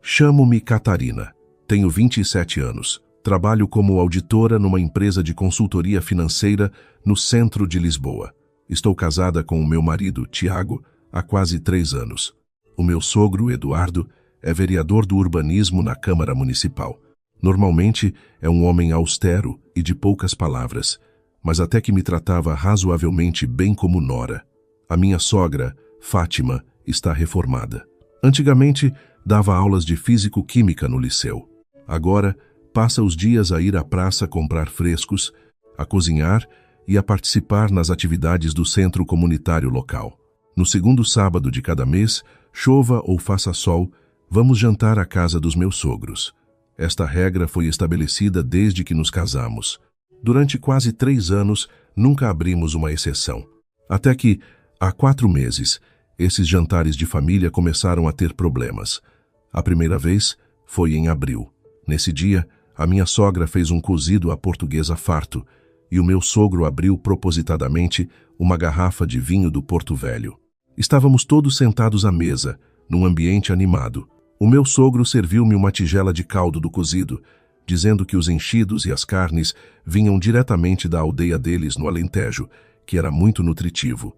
Chamo-me Catarina. Tenho 27 anos. Trabalho como auditora numa empresa de consultoria financeira no centro de Lisboa. Estou casada com o meu marido, Tiago, há quase 3 anos. O meu sogro, Eduardo, é vereador do urbanismo na Câmara Municipal. Normalmente é um homem austero e de poucas palavras, mas até que me tratava razoavelmente bem como nora. A minha sogra, Fátima, está reformada. Antigamente, dava aulas de físico-química no liceu. Agora, passa os dias a ir à praça comprar frescos, a cozinhar e a participar nas atividades do centro comunitário local. No segundo sábado de cada mês, chova ou faça sol, vamos jantar à casa dos meus sogros. Esta regra foi estabelecida desde que nos casamos. Durante quase 3 anos, nunca abrimos uma exceção. Até que, há 4 meses, esses jantares de família começaram a ter problemas. A primeira vez foi em abril. Nesse dia, a minha sogra fez um cozido à portuguesa farto e o meu sogro abriu propositadamente uma garrafa de vinho do Porto Velho. Estávamos todos sentados à mesa, num ambiente animado. O meu sogro serviu-me uma tigela de caldo do cozido, dizendo que os enchidos e as carnes vinham diretamente da aldeia deles no Alentejo, que era muito nutritivo.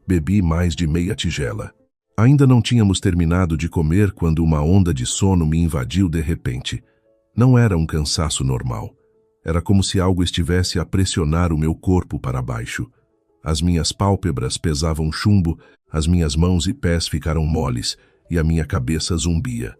Bebi mais de meia tigela. Ainda não tínhamos terminado de comer quando uma onda de sono me invadiu de repente. Não era um cansaço normal. Era como se algo estivesse a pressionar o meu corpo para baixo. As minhas pálpebras pesavam chumbo, as minhas mãos e pés ficaram moles e a minha cabeça zumbia.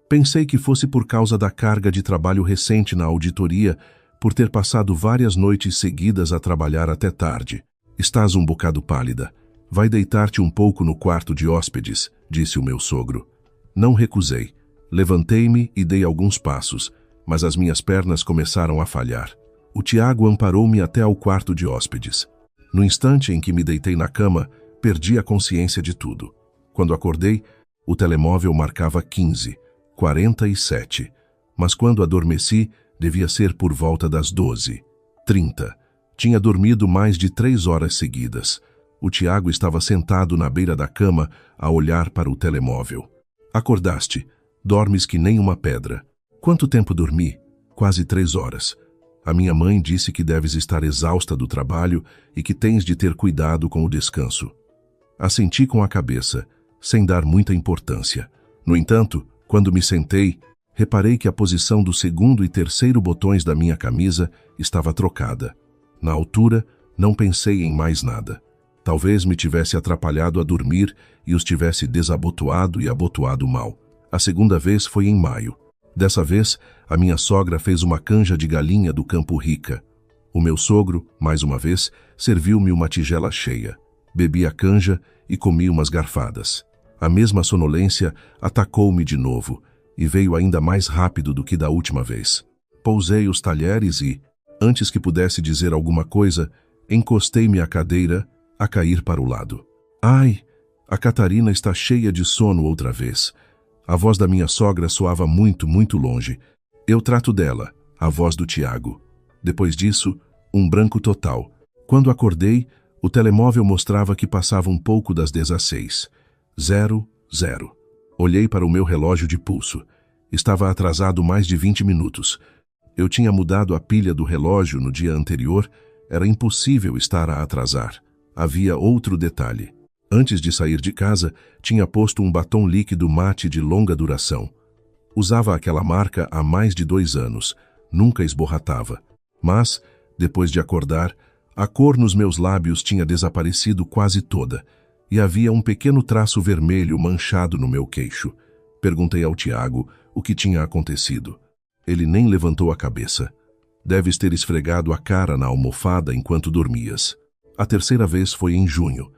Pensei que fosse por causa da carga de trabalho recente na auditoria, por ter passado várias noites seguidas a trabalhar até tarde. Estás um bocado pálida. Vai deitar-te um pouco no quarto de hóspedes, disse o meu sogro. Não recusei. Levantei-me e dei alguns passos, mas as minhas pernas começaram a falhar. O Tiago amparou-me até ao quarto de hóspedes. No instante em que me deitei na cama, perdi a consciência de tudo. Quando acordei, o telemóvel marcava 15:47, mas quando adormeci, devia ser por volta das 12:30. Tinha dormido mais de 3 horas seguidas. O Tiago estava sentado na beira da cama a olhar para o telemóvel. Acordaste. Dormes que nem uma pedra. Quanto tempo dormi? Quase 3 horas. A minha mãe disse que deves estar exausta do trabalho e que tens de ter cuidado com o descanso. Assenti com a cabeça, sem dar muita importância. No entanto, quando me sentei, reparei que a posição do segundo e terceiro botões da minha camisa estava trocada. Na altura, não pensei em mais nada. Talvez me tivesse atrapalhado a dormir e os tivesse desabotoado e abotoado mal. A segunda vez foi em maio. Dessa vez, a minha sogra fez uma canja de galinha do Campo Rica. O meu sogro, mais uma vez, serviu-me uma tigela cheia. Bebi a canja e comi umas garfadas. A mesma sonolência atacou-me de novo e veio ainda mais rápido do que da última vez. Pousei os talheres e, antes que pudesse dizer alguma coisa, encostei-me à cadeira a cair para o lado. Ai, a Catarina está cheia de sono outra vez. A voz da minha sogra soava muito, muito longe. Eu trato dela, a voz do Tiago. Depois disso, um branco total. Quando acordei, o telemóvel mostrava que passava um pouco das 16:00. Olhei para o meu relógio de pulso. Estava atrasado mais de 20 minutos. Eu tinha mudado a pilha do relógio no dia anterior. Era impossível estar a atrasar. Havia outro detalhe. Antes de sair de casa, tinha posto um batom líquido mate de longa duração. Usava aquela marca há mais de 2 anos. Nunca esborratava. Mas, depois de acordar, a cor nos meus lábios tinha desaparecido quase toda, e havia um pequeno traço vermelho manchado no meu queixo. Perguntei ao Tiago o que tinha acontecido. Ele nem levantou a cabeça. Deves ter esfregado a cara na almofada enquanto dormias. A terceira vez foi em junho.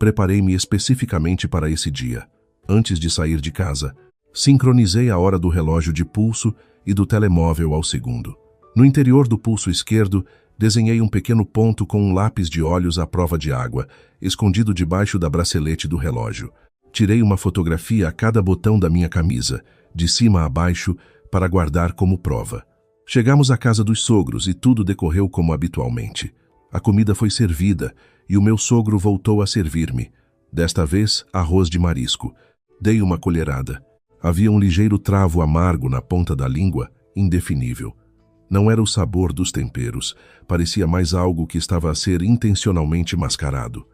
Preparei-me especificamente para esse dia. Antes de sair de casa, sincronizei a hora do relógio de pulso e do telemóvel ao segundo. No interior do pulso esquerdo, desenhei um pequeno ponto com um lápis de olhos à prova de água, escondido debaixo da bracelete do relógio. Tirei uma fotografia a cada botão da minha camisa, de cima a baixo, para guardar como prova. Chegamos à casa dos sogros e tudo decorreu como habitualmente. A comida foi servida e o meu sogro voltou a servir-me. Desta vez, arroz de marisco. Dei uma colherada. Havia um ligeiro travo amargo na ponta da língua, indefinível. Não era o sabor dos temperos, parecia mais algo que estava a ser intencionalmente mascarado.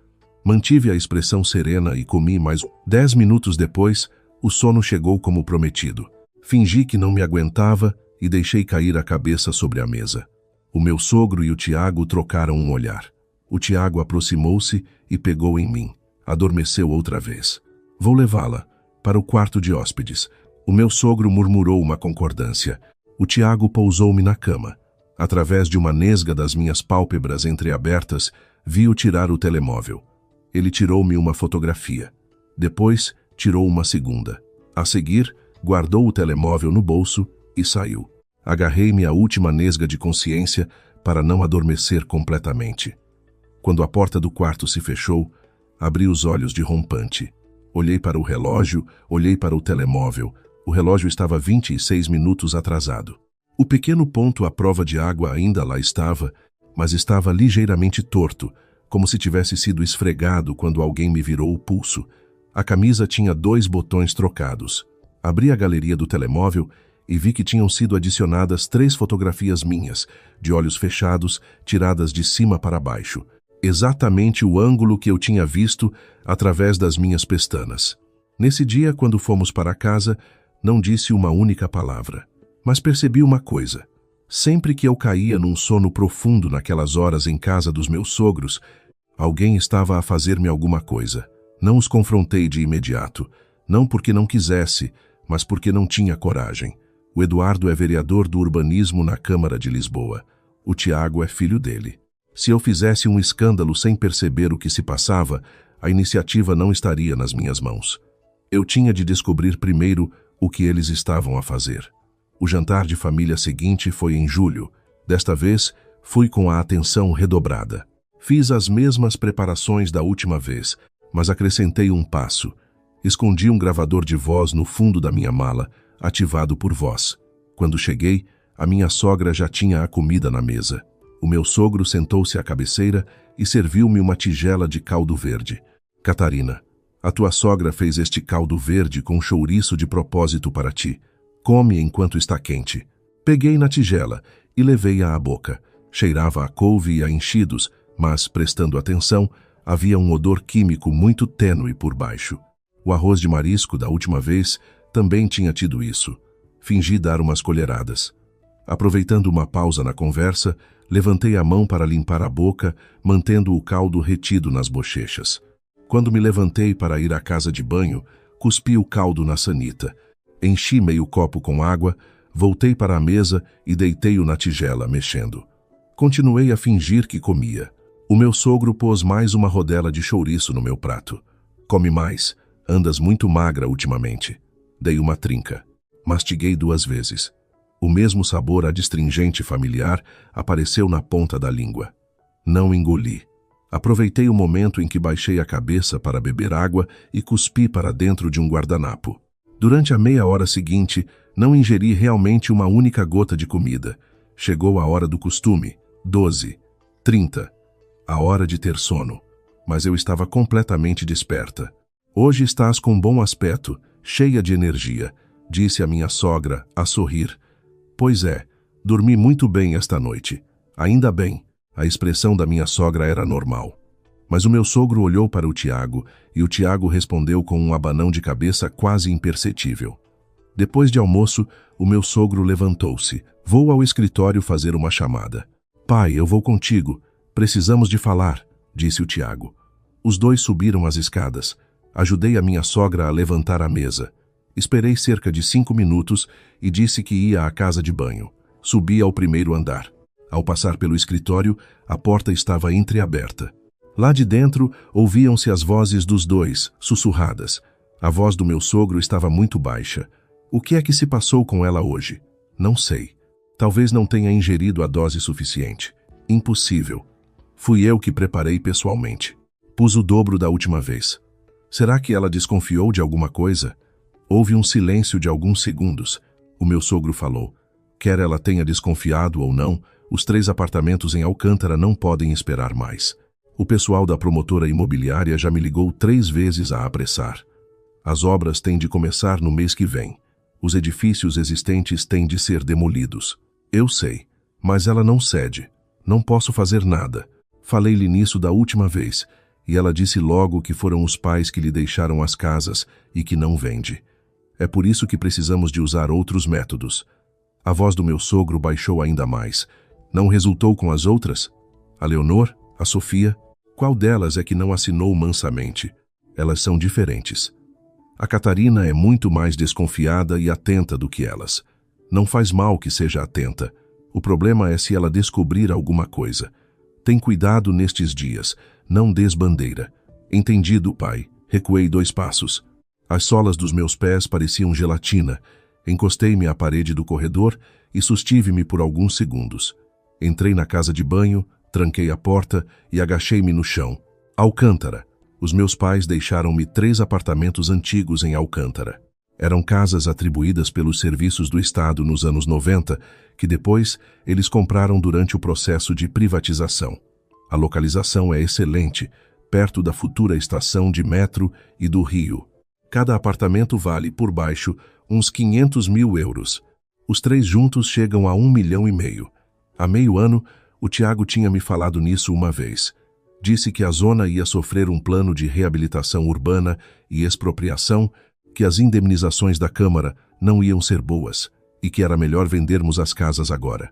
Mantive a expressão serena e comi mais 10 minutos depois, o sono chegou como prometido. Fingi que não me aguentava e deixei cair a cabeça sobre a mesa. O meu sogro e o Tiago trocaram um olhar. O Tiago aproximou-se e pegou em mim. Adormeceu outra vez. Vou levá-la para o quarto de hóspedes. O meu sogro murmurou uma concordância. O Tiago pousou-me na cama. Através de uma nesga das minhas pálpebras entreabertas, vi-o tirar o telemóvel. Ele tirou-me uma fotografia. Depois, tirou uma segunda. A seguir, guardou o telemóvel no bolso e saiu. Agarrei-me à última nesga de consciência para não adormecer completamente. Quando a porta do quarto se fechou, abri os olhos de rompante. Olhei para o relógio, olhei para o telemóvel. O relógio estava 26 minutos atrasado. O pequeno ponto à prova de água ainda lá estava, mas estava ligeiramente torto, como se tivesse sido esfregado quando alguém me virou o pulso. A camisa tinha 2 botões trocados. Abri a galeria do telemóvel e vi que tinham sido adicionadas 3 fotografias minhas, de olhos fechados, tiradas de cima para baixo. Exatamente o ângulo que eu tinha visto através das minhas pestanas. Nesse dia, quando fomos para casa, não disse uma única palavra. Mas percebi uma coisa. Sempre que eu caía num sono profundo naquelas horas em casa dos meus sogros, alguém estava a fazer-me alguma coisa. Não os confrontei de imediato, não porque não quisesse, mas porque não tinha coragem. O Eduardo é vereador do urbanismo na Câmara de Lisboa. O Tiago é filho dele. Se eu fizesse um escândalo sem perceber o que se passava, a iniciativa não estaria nas minhas mãos. Eu tinha de descobrir primeiro o que eles estavam a fazer. O jantar de família seguinte foi em julho. Desta vez, fui com a atenção redobrada. Fiz as mesmas preparações da última vez, mas acrescentei um passo. Escondi um gravador de voz no fundo da minha mala, ativado por voz. Quando cheguei, a minha sogra já tinha a comida na mesa. O meu sogro sentou-se à cabeceira e serviu-me uma tigela de caldo verde. Catarina, a tua sogra fez este caldo verde com chouriço de propósito para ti. Come enquanto está quente. Peguei na tigela e levei-a à boca. Cheirava a couve e a enchidos, mas, prestando atenção, havia um odor químico muito tênue por baixo. O arroz de marisco da última vez também tinha tido isso. Fingi dar umas colheradas. Aproveitando uma pausa na conversa, levantei a mão para limpar a boca, mantendo o caldo retido nas bochechas. Quando me levantei para ir à casa de banho, cuspi o caldo na sanita. Enchi meio copo com água, voltei para a mesa e deitei-o na tigela, mexendo. Continuei a fingir que comia. O meu sogro pôs mais uma rodela de chouriço no meu prato. Come mais, andas muito magra ultimamente. Dei uma trinca. Mastiguei 2 vezes. O mesmo sabor adstringente familiar apareceu na ponta da língua. Não engoli. Aproveitei o momento em que baixei a cabeça para beber água e cuspi para dentro de um guardanapo. Durante a meia hora seguinte, não ingeri realmente uma única gota de comida. Chegou a hora do costume, 12, 30, a hora de ter sono. Mas eu estava completamente desperta. Hoje estás com bom aspecto, cheia de energia, disse a minha sogra, a sorrir. Pois é, dormi muito bem esta noite. Ainda bem, a expressão da minha sogra era normal. Mas o meu sogro olhou para o Tiago e o Tiago respondeu com um abanão de cabeça quase imperceptível. Depois de almoço, o meu sogro levantou-se. Vou ao escritório fazer uma chamada. Pai, eu vou contigo. Precisamos de falar, disse o Tiago. Os dois subiram as escadas. Ajudei a minha sogra a levantar a mesa. Esperei cerca de 5 minutos e disse que ia à casa de banho. Subi ao primeiro andar. Ao passar pelo escritório, a porta estava entreaberta. Lá de dentro, ouviam-se as vozes dos dois, sussurradas. A voz do meu sogro estava muito baixa. O que é que se passou com ela hoje? Não sei. Talvez não tenha ingerido a dose suficiente. Impossível. Fui eu que preparei pessoalmente. Pus o dobro da última vez. Será que ela desconfiou de alguma coisa? Houve um silêncio de alguns segundos. O meu sogro falou. Quer ela tenha desconfiado ou não, os 3 apartamentos em Alcântara não podem esperar mais. O pessoal da promotora imobiliária já me ligou 3 vezes a apressar. As obras têm de começar no mês que vem. Os edifícios existentes têm de ser demolidos. Eu sei, mas ela não cede. Não posso fazer nada. Falei-lhe nisso da última vez, e ela disse logo que foram os pais que lhe deixaram as casas e que não vende. É por isso que precisamos de usar outros métodos. A voz do meu sogro baixou ainda mais. Não resultou com as outras? A Leonor? A Sofia? Qual delas é que não assinou mansamente? Elas são diferentes. A Catarina é muito mais desconfiada e atenta do que elas. Não faz mal que seja atenta. O problema é se ela descobrir alguma coisa. Tem cuidado nestes dias. Não des bandeira. Entendido, pai. Recuei 2 passos. As solas dos meus pés pareciam gelatina. Encostei-me à parede do corredor e sustive-me por alguns segundos. Entrei na casa de banho, tranquei a porta e agachei-me no chão. Alcântara. Os meus pais deixaram-me 3 apartamentos antigos em Alcântara. Eram casas atribuídas pelos serviços do Estado nos anos 90, que depois eles compraram durante o processo de privatização. A localização é excelente, perto da futura estação de metro e do Rio. Cada apartamento vale, por baixo, uns 500 mil euros. Os 3 juntos chegam a 1,5 milhão. Há meio ano, o Tiago tinha me falado nisso uma vez. Disse que a zona ia sofrer um plano de reabilitação urbana e expropriação, que as indemnizações da Câmara não iam ser boas e que era melhor vendermos as casas agora.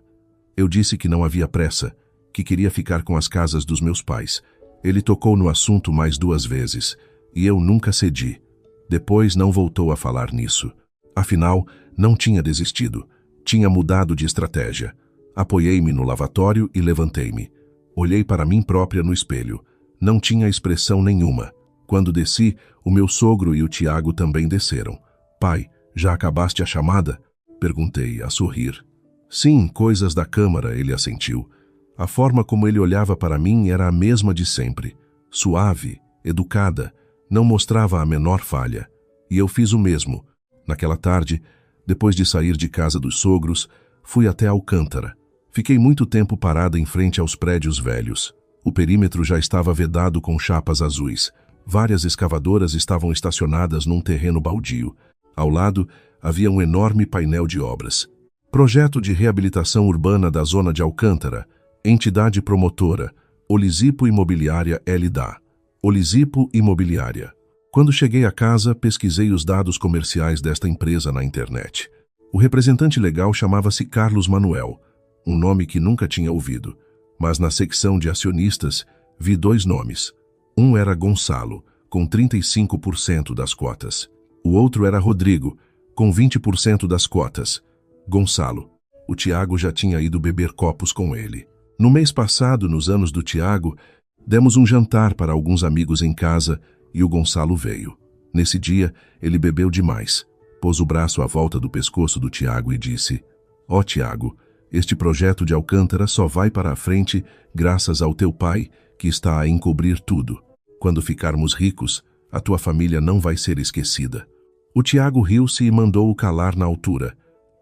Eu disse que não havia pressa, que queria ficar com as casas dos meus pais. Ele tocou no assunto mais 2 vezes e eu nunca cedi. Depois não voltou a falar nisso. Afinal, não tinha desistido. Tinha mudado de estratégia. Apoiei-me no lavatório e levantei-me. Olhei para mim própria no espelho. Não tinha expressão nenhuma. Quando desci, o meu sogro e o Tiago também desceram. Pai, já acabaste a chamada? Perguntei, a sorrir. Sim, coisas da Câmara, ele assentiu. A forma como ele olhava para mim era a mesma de sempre. Suave, educada, não mostrava a menor falha. E eu fiz o mesmo. Naquela tarde, depois de sair de casa dos sogros, fui até Alcântara. Fiquei muito tempo parada em frente aos prédios velhos. O perímetro já estava vedado com chapas azuis. Várias escavadoras estavam estacionadas num terreno baldio. Ao lado, havia um enorme painel de obras. Projeto de reabilitação urbana da zona de Alcântara. Entidade promotora. Olisipo Imobiliária LDA. Olisipo Imobiliária. Quando cheguei à casa, pesquisei os dados comerciais desta empresa na internet. O representante legal chamava-se Carlos Manuel, um nome que nunca tinha ouvido, mas na secção de acionistas vi 2 nomes. Um era Gonçalo, com 35% das cotas. O outro era Rodrigo, com 20% das cotas. Gonçalo. O Tiago já tinha ido beber copos com ele. No mês passado, nos anos do Tiago, demos um jantar para alguns amigos em casa e o Gonçalo veio. Nesse dia, ele bebeu demais. Pôs o braço à volta do pescoço do Tiago e disse: Ó Tiago, este projeto de Alcântara só vai para a frente graças ao teu pai, que está a encobrir tudo. Quando ficarmos ricos, a tua família não vai ser esquecida. O Tiago riu-se e mandou-o calar na altura.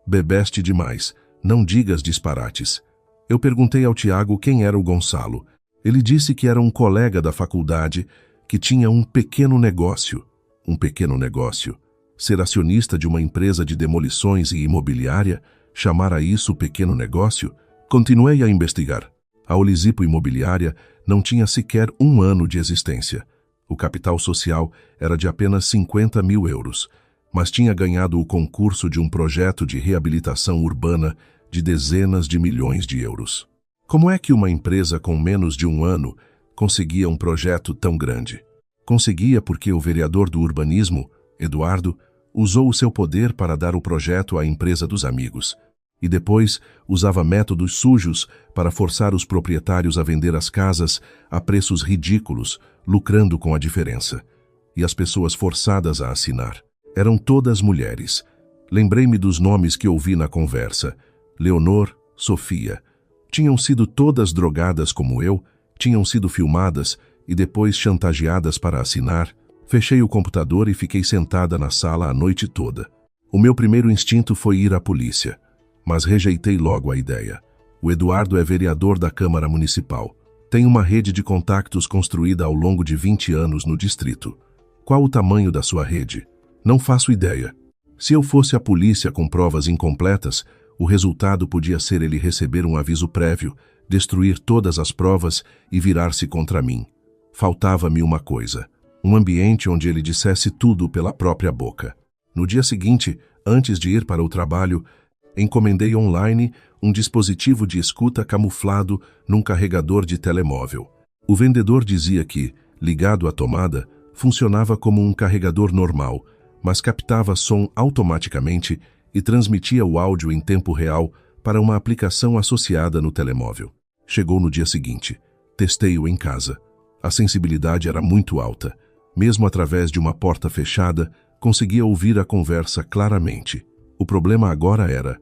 Bebeste demais, não digas disparates. Eu perguntei ao Tiago quem era o Gonçalo. Ele disse que era um colega da faculdade que tinha um pequeno negócio. Um pequeno negócio. Ser acionista de uma empresa de demolições e imobiliária, chamar a isso pequeno negócio? Continuei a investigar. A Olisipo Imobiliária não tinha sequer 1 ano de existência. O capital social era de apenas 50 mil euros, mas tinha ganhado o concurso de um projeto de reabilitação urbana de dezenas de milhões de euros. Como é que uma empresa com menos de 1 ano conseguia um projeto tão grande? Conseguia porque o vereador do urbanismo, Eduardo, usou o seu poder para dar o projeto à empresa dos amigos. E depois usava métodos sujos para forçar os proprietários a vender as casas a preços ridículos, lucrando com a diferença. E as pessoas forçadas a assinar eram todas mulheres. Lembrei-me dos nomes que ouvi na conversa. Leonor, Sofia. Tinham sido todas drogadas como eu, tinham sido filmadas e depois chantageadas para assinar. Fechei o computador e fiquei sentada na sala a noite toda. O meu primeiro instinto foi ir à polícia, mas rejeitei logo a ideia. O Eduardo é vereador da Câmara Municipal. Tem uma rede de contactos construída ao longo de 20 anos no distrito. Qual o tamanho da sua rede? Não faço ideia. Se eu fosse a polícia com provas incompletas, o resultado podia ser ele receber um aviso prévio, destruir todas as provas e virar-se contra mim. Faltava-me uma coisa, um ambiente onde ele dissesse tudo pela própria boca. No dia seguinte, antes de ir para o trabalho, encomendei online um dispositivo de escuta camuflado num carregador de telemóvel. O vendedor dizia que, ligado à tomada, funcionava como um carregador normal, mas captava som automaticamente e transmitia o áudio em tempo real para uma aplicação associada no telemóvel. Chegou no dia seguinte. Testei-o em casa. A sensibilidade era muito alta. Mesmo através de uma porta fechada, conseguia ouvir a conversa claramente. O problema agora era: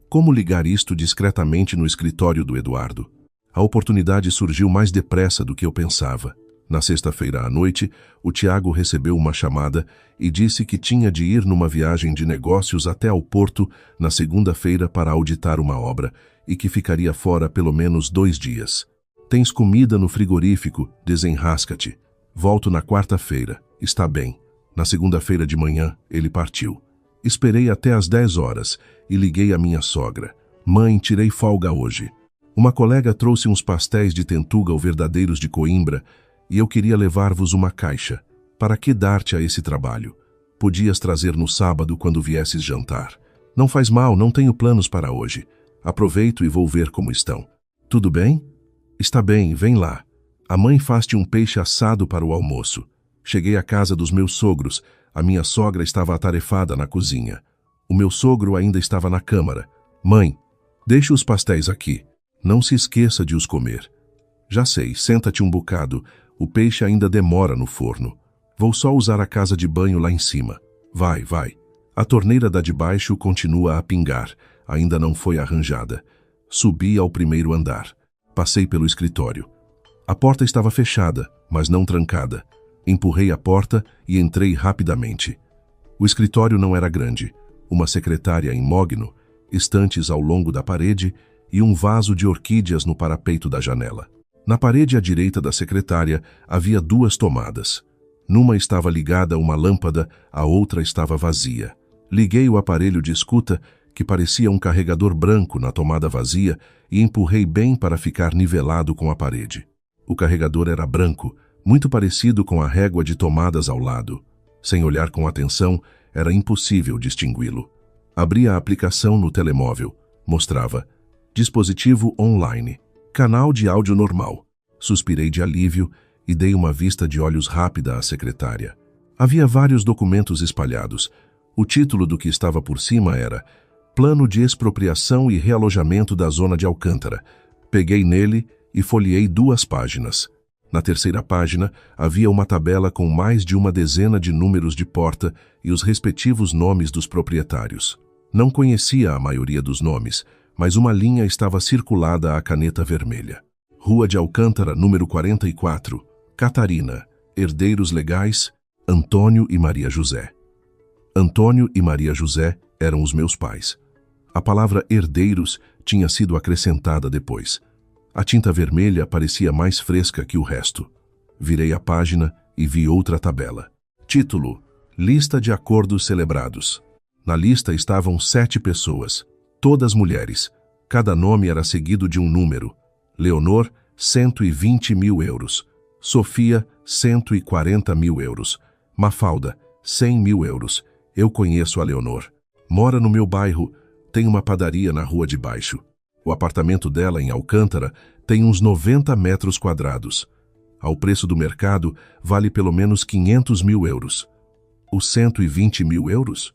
como ligar isto discretamente no escritório do Eduardo? A oportunidade surgiu mais depressa do que eu pensava. Na sexta-feira à noite, o Tiago recebeu uma chamada e disse que tinha de ir numa viagem de negócios até ao Porto na segunda-feira para auditar uma obra e que ficaria fora pelo menos 2 dias. Tens comida no frigorífico, desenrasca-te. Volto na quarta-feira, está bem. Na segunda-feira de manhã, ele partiu. Esperei até às 10 horas e liguei à minha sogra. Mãe, tirei folga hoje. Uma colega trouxe uns pastéis de Tentugal verdadeiros de Coimbra e eu queria levar-vos uma caixa. Para que dar-te a esse trabalho? Podias trazer no sábado quando viesses jantar. Não faz mal, não tenho planos para hoje. Aproveito e vou ver como estão. Tudo bem? Está bem, vem lá. A mãe faz-te um peixe assado para o almoço. Cheguei à casa dos meus sogros. A minha sogra estava atarefada na cozinha. O meu sogro ainda estava na câmara. Mãe, deixe os pastéis aqui. Não se esqueça de os comer. Já sei, senta-te um bocado. O peixe ainda demora no forno. Vou só usar a casa de banho lá em cima. Vai, vai. A torneira da de baixo continua a pingar. Ainda não foi arranjada. Subi ao primeiro andar. Passei pelo escritório. A porta estava fechada, mas não trancada. Empurrei a porta e entrei rapidamente. O escritório não era grande. Uma secretária em mogno, estantes ao longo da parede e um vaso de orquídeas no parapeito da janela. Na parede à direita da secretária havia 2 tomadas. Numa estava ligada uma lâmpada, a outra estava vazia. Liguei o aparelho de escuta, que parecia um carregador branco na tomada vazia, e empurrei bem para ficar nivelado com a parede. O carregador era branco, muito parecido com a régua de tomadas ao lado. Sem olhar com atenção, era impossível distingui-lo. Abri a aplicação no telemóvel. Mostrava: dispositivo online. Canal de áudio normal. Suspirei de alívio e dei uma vista de olhos rápida à secretária. Havia vários documentos espalhados. O título do que estava por cima era Plano de Expropriação e Realojamento da Zona de Alcântara. Peguei nele e folheei 2 páginas. Na terceira página havia uma tabela com mais de uma dezena de números de porta e os respectivos nomes dos proprietários. Não conhecia a maioria dos nomes, mas uma linha estava circulada à caneta vermelha. Rua de Alcântara, número 44, Catarina, herdeiros legais, Antônio e Maria José. Antônio e Maria José eram os meus pais. A palavra herdeiros tinha sido acrescentada depois. A tinta vermelha parecia mais fresca que o resto. Virei a página e vi outra tabela. Título: Lista de acordos celebrados. Na lista estavam 7 pessoas, todas mulheres. Cada nome era seguido de um número. Leonor, 120 mil euros. Sofia, 140 mil euros. Mafalda, 100 mil euros. Eu conheço a Leonor. Mora no meu bairro, tem uma padaria na rua de baixo. O apartamento dela, em Alcântara, tem uns 90 metros quadrados. Ao preço do mercado, vale pelo menos 500 mil euros. Os 120 mil euros?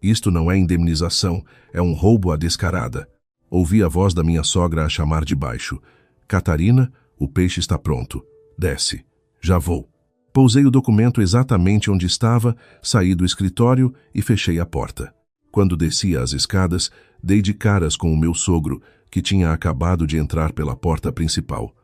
Isto não é indemnização, é um roubo à descarada. Ouvi a voz da minha sogra a chamar de baixo. Catarina, o peixe está pronto. Desce. Já vou. Pousei o documento exatamente onde estava, saí do escritório e fechei a porta. Quando descia as escadas, dei de caras com o meu sogro, que tinha acabado de entrar pela porta principal.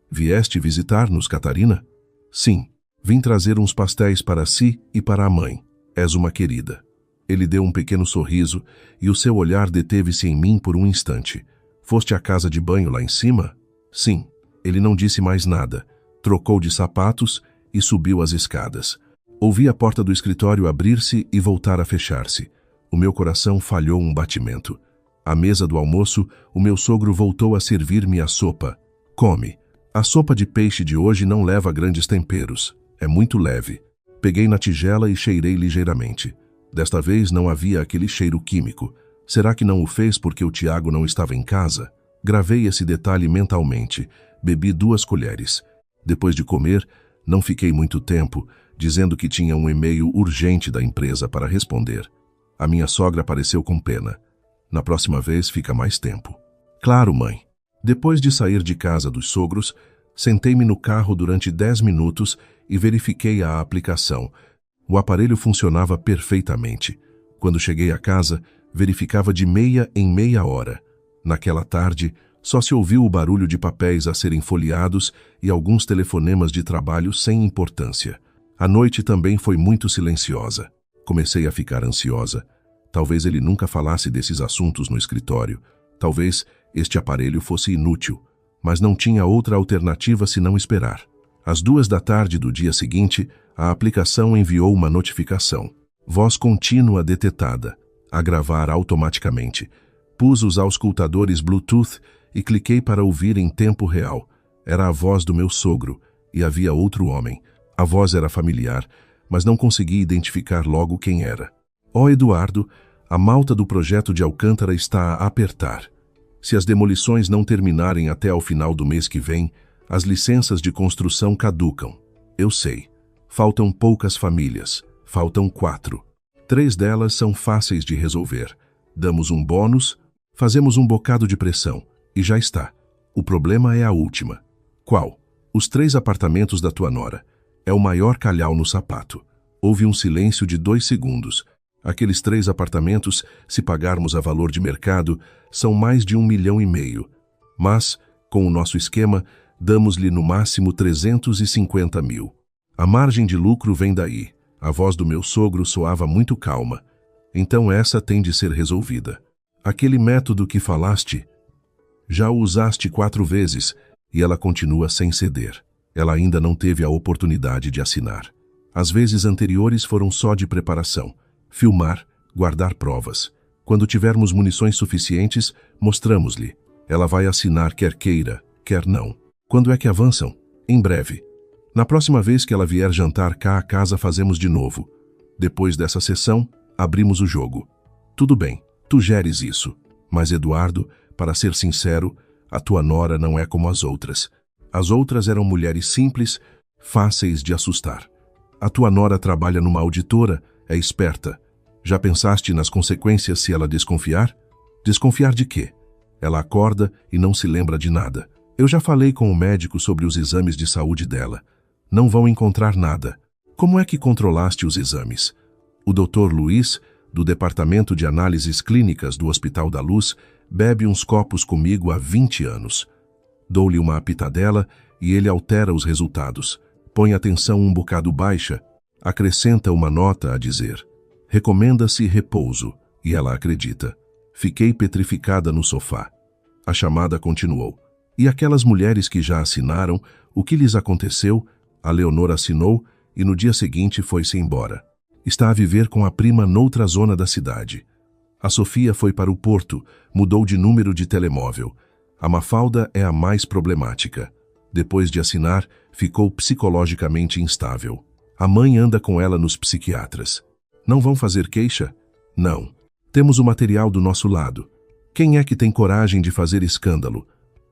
Vieste visitar-nos, Catarina? Sim. Vim trazer uns pastéis para si e para a mãe. És uma querida. Ele deu um pequeno sorriso e o seu olhar deteve-se em mim por um instante. Foste à casa de banho lá em cima? Sim. Ele não disse mais nada. Trocou de sapatos e subiu as escadas. Ouvi a porta do escritório abrir-se e voltar a fechar-se. O meu coração falhou um batimento. À mesa do almoço, o meu sogro voltou a servir-me a sopa. Come. A sopa de peixe de hoje não leva grandes temperos. É muito leve. Peguei na tigela e cheirei ligeiramente. Desta vez não havia aquele cheiro químico. Será que não o fez porque o Tiago não estava em casa? Gravei esse detalhe mentalmente. Bebi 2 colheres. Depois de comer, não fiquei muito tempo, dizendo que tinha um e-mail urgente da empresa para responder. A minha sogra apareceu com pena. Na próxima vez fica mais tempo. Claro, mãe. Depois de sair de casa dos sogros, sentei-me no carro durante 10 minutos e verifiquei a aplicação. O aparelho funcionava perfeitamente. Quando cheguei a casa, verificava de meia em meia hora. Naquela tarde, só se ouviu o barulho de papéis a serem folheados e alguns telefonemas de trabalho sem importância. A noite também foi muito silenciosa. Comecei a ficar ansiosa. Talvez ele nunca falasse desses assuntos no escritório. Talvez este aparelho fosse inútil, mas não tinha outra alternativa senão esperar. Às 2 da tarde do dia seguinte, a aplicação enviou uma notificação. Voz contínua detetada. A gravar automaticamente. Pus os auscultadores Bluetooth e cliquei para ouvir em tempo real. Era a voz do meu sogro, e havia outro homem. A voz era familiar, mas não consegui identificar logo quem era. Ó Eduardo, a malta do projeto de Alcântara está a apertar. Se as demolições não terminarem até ao final do mês que vem, as licenças de construção caducam. Eu sei. Faltam poucas famílias. Faltam 4. 3 delas são fáceis de resolver. Damos um bônus, fazemos um bocado de pressão, e já está. O problema é a última. Qual? Os 3 apartamentos da tua nora. É o maior calhau no sapato. Houve um silêncio de 2 segundos. Aqueles 3 apartamentos, se pagarmos a valor de mercado, são mais de 1,5 milhão. Mas, com o nosso esquema, damos-lhe no máximo 350 mil. A margem de lucro vem daí. A voz do meu sogro soava muito calma. Então essa tem de ser resolvida. Aquele método que falaste, já o usaste 4 vezes e ela continua sem ceder. Ela ainda não teve a oportunidade de assinar. As vezes anteriores foram só de preparação. Filmar, guardar provas. Quando tivermos munições suficientes, mostramos-lhe. Ela vai assinar quer queira, quer não. Quando é que avançam? Em breve. Na próxima vez que ela vier jantar cá a casa, fazemos de novo. Depois dessa sessão, abrimos o jogo. Tudo bem, tu geres isso. Mas, Eduardo, para ser sincero, a tua nora não é como as outras. As outras eram mulheres simples, fáceis de assustar. A tua nora trabalha numa auditora, é esperta. Já pensaste nas consequências se ela desconfiar? Desconfiar de quê? Ela acorda e não se lembra de nada. Eu já falei com o médico sobre os exames de saúde dela. Não vão encontrar nada. Como é que controlaste os exames? O Dr. Luiz, do Departamento de Análises Clínicas do Hospital da Luz, bebe uns copos comigo há 20 anos. Dou-lhe uma pitadela e ele altera os resultados. Põe a tensão um bocado baixa, acrescenta uma nota a dizer: recomenda-se repouso, e ela acredita. Fiquei petrificada no sofá. A chamada continuou. E aquelas mulheres que já assinaram, o que lhes aconteceu? A Leonor assinou e no dia seguinte foi-se embora. Está a viver com a prima noutra zona da cidade. A Sofia foi para o Porto, mudou de número de telemóvel. A Mafalda é a mais problemática. Depois de assinar, ficou psicologicamente instável. A mãe anda com ela nos psiquiatras. Não vão fazer queixa? Não. Temos o material do nosso lado. Quem é que tem coragem de fazer escândalo?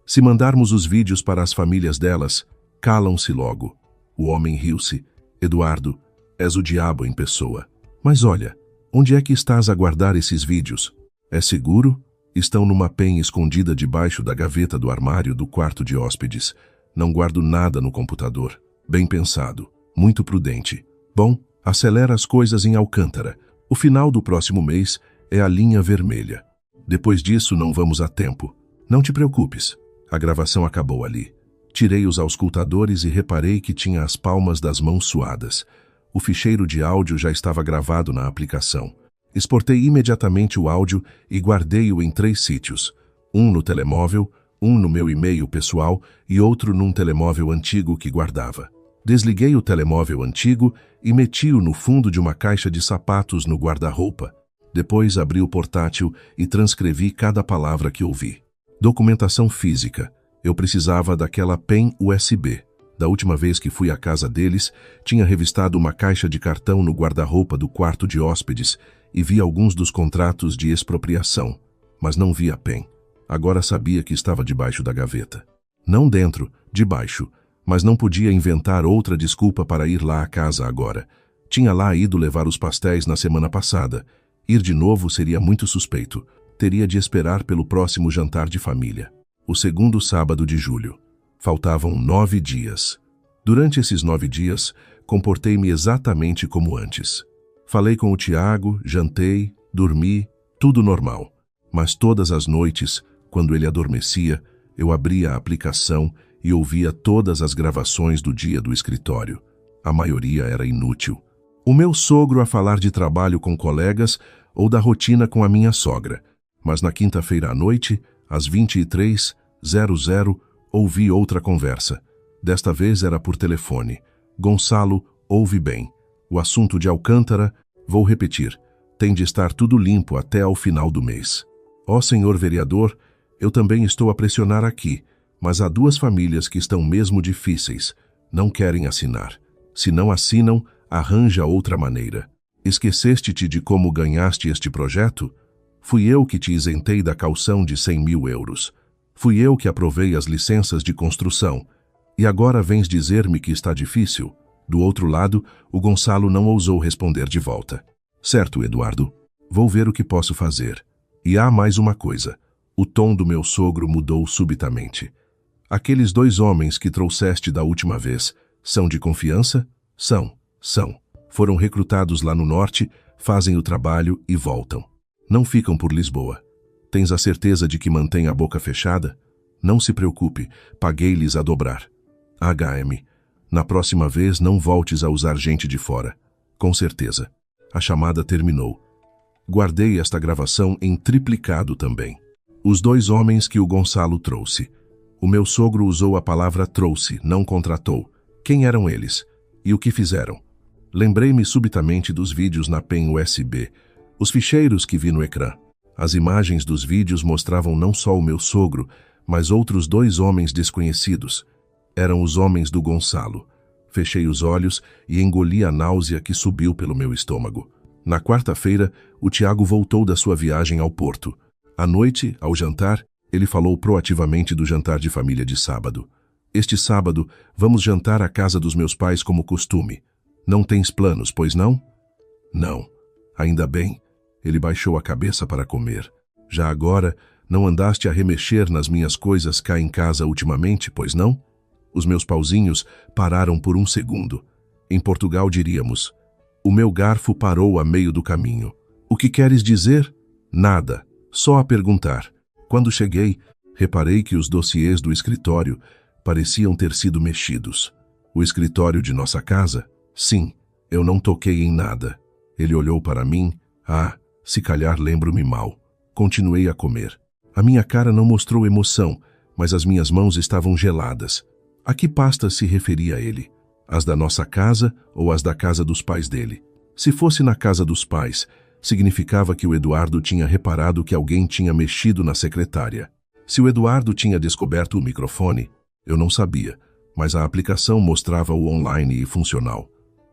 Se mandarmos os vídeos para as famílias delas, calam-se logo. O homem riu-se. Eduardo, és o diabo em pessoa. Mas olha, onde é que estás a guardar esses vídeos? É seguro? Estão numa penha escondida debaixo da gaveta do armário do quarto de hóspedes. Não guardo nada no computador. Bem pensado. Muito prudente. Bom, acelera as coisas em Alcântara. O final do próximo mês é a linha vermelha. Depois disso não vamos a tempo. Não te preocupes. A gravação acabou ali. Tirei os auscultadores e reparei que tinha as palmas das mãos suadas. O ficheiro de áudio já estava gravado na aplicação. Exportei imediatamente o áudio e guardei-o em 3 sítios. Um no telemóvel, um no meu e-mail pessoal e outro num telemóvel antigo que guardava. Desliguei o telemóvel antigo e meti-o no fundo de uma caixa de sapatos no guarda-roupa. Depois abri o portátil e transcrevi cada palavra que ouvi. Documentação física. Eu precisava daquela pen USB. Da última vez que fui à casa deles, tinha revistado uma caixa de cartão no guarda-roupa do quarto de hóspedes e vi alguns dos contratos de expropriação, mas não vi a pen. Agora sabia que estava debaixo da gaveta. Não dentro, debaixo, mas não podia inventar outra desculpa para ir lá à casa agora. Tinha lá ido levar os pastéis na semana passada. Ir de novo seria muito suspeito. Teria de esperar pelo próximo jantar de família. O segundo sábado de julho. Faltavam 9 dias. Durante esses 9 dias, comportei-me exatamente como antes. Falei com o Tiago, jantei, dormi, tudo normal. Mas todas as noites, quando ele adormecia, eu abria a aplicação e ouvia todas as gravações do dia do escritório. A maioria era inútil. O meu sogro a falar de trabalho com colegas ou da rotina com a minha sogra. Mas na quinta-feira à noite, às 23h00, ouvi outra conversa. Desta vez era por telefone. Gonçalo, ouve bem. O assunto de Alcântara, vou repetir, tem de estar tudo limpo até ao final do mês. Ó senhor vereador, eu também estou a pressionar aqui, mas há 2 famílias que estão mesmo difíceis. Não querem assinar. Se não assinam, arranja outra maneira. Esqueceste-te de como ganhaste este projeto? Fui eu que te isentei da caução de 100.000 euros. Fui eu que aprovei as licenças de construção. E agora vens dizer-me que está difícil? Do outro lado, o Gonçalo não ousou responder de volta. Certo, Eduardo. Vou ver o que posso fazer. E há mais uma coisa. O tom do meu sogro mudou subitamente. Aqueles 2 homens que trouxeste da última vez, são de confiança? São. Foram recrutados lá no norte, fazem o trabalho e voltam. Não ficam por Lisboa. Tens a certeza de que mantém a boca fechada? Não se preocupe, paguei-lhes a dobrar. HM, na próxima vez não voltes a usar gente de fora. Com certeza. A chamada terminou. Guardei esta gravação em triplicado também. Os 2 homens que o Gonçalo trouxe. O meu sogro usou a palavra trouxe, não contratou. Quem eram eles? E o que fizeram? Lembrei-me subitamente dos vídeos na pen USB, os ficheiros que vi no ecrã. As imagens dos vídeos mostravam não só o meu sogro, mas outros 2 homens desconhecidos. Eram os homens do Gonçalo. Fechei os olhos e engoli a náusea que subiu pelo meu estômago. Na quarta-feira, o Tiago voltou da sua viagem ao Porto. À noite, ao jantar, ele falou proativamente do jantar de família de sábado. Este sábado, vamos jantar à casa dos meus pais como costume. Não tens planos, pois não? Não. Ainda bem. Ele baixou a cabeça para comer. Já agora, não andaste a remexer nas minhas coisas cá em casa ultimamente, pois não? Os meus pauzinhos pararam por um segundo. Em Portugal diríamos, o meu garfo parou a meio do caminho. O que queres dizer? Nada. Só a perguntar. Quando cheguei, reparei que os dossiês do escritório pareciam ter sido mexidos. O escritório de nossa casa? Sim, eu não toquei em nada. Ele olhou para mim. Ah, se calhar lembro-me mal. Continuei a comer. A minha cara não mostrou emoção, mas as minhas mãos estavam geladas. A que pastas se referia ele? As da nossa casa ou as da casa dos pais dele? Se fosse na casa dos pais, significava que o Eduardo tinha reparado que alguém tinha mexido na secretária. Se o Eduardo tinha descoberto o microfone, eu não sabia, mas a aplicação mostrava-o online e funcional.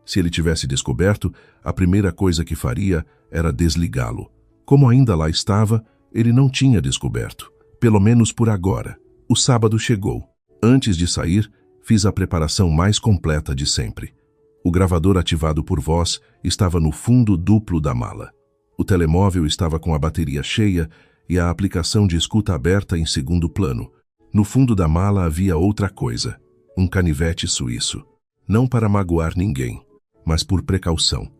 Se ele tivesse descoberto, a primeira coisa que faria era desligá-lo. Como ainda lá estava, ele não tinha descoberto, pelo menos por agora. O sábado chegou. Antes de sair, fiz a preparação mais completa de sempre. O gravador ativado por voz estava no fundo duplo da mala. O telemóvel estava com a bateria cheia e a aplicação de escuta aberta em segundo plano. No fundo da mala havia outra coisa, um canivete suíço. Não para magoar ninguém, mas por precaução.